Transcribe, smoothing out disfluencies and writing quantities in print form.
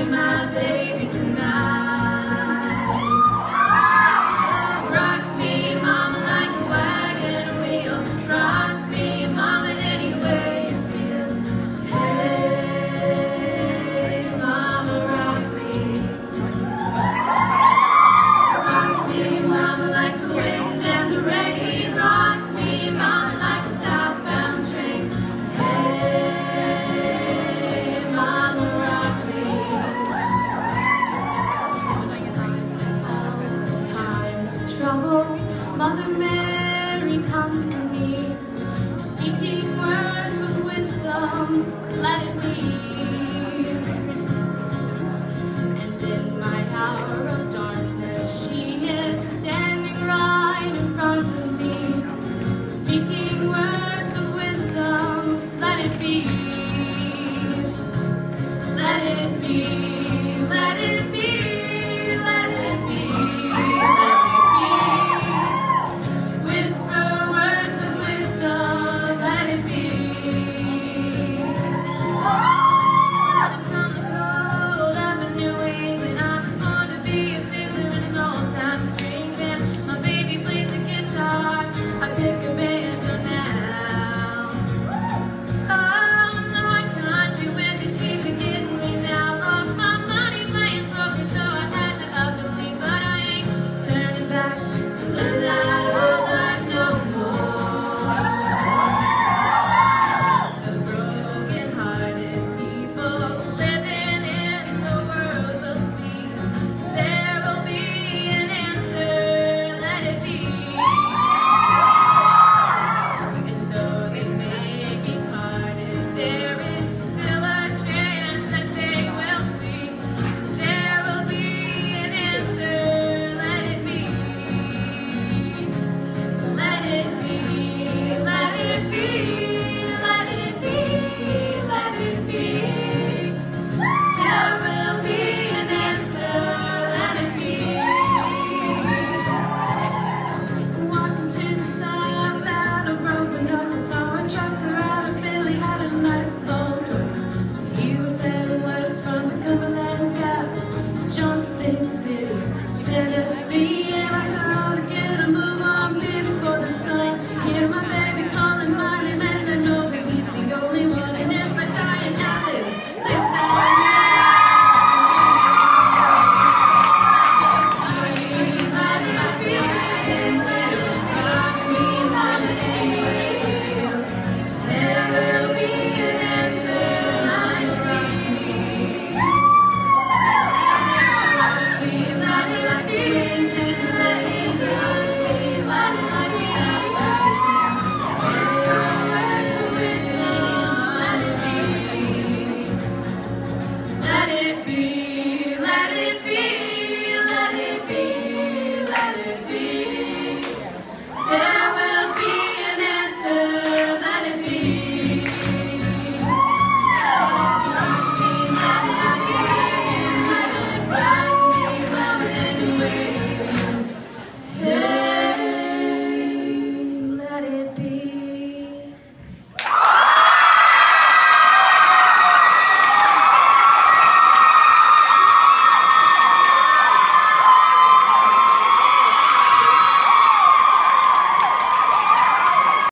my baby tonight. Rock me, mama, like a wagon wheel. Rock me, mama, any way you feel. Hey, mama, rock me. Rock me, mama, like the wind and the rain. Rock me, mama, like a southbound train. Hey, mama, rock me. Times of trouble, Mother Mary comes to me, speaking words of wisdom, let it be. And in my hour of darkness, she is standing right in front of me, speaking words of wisdom, let it be, let it be.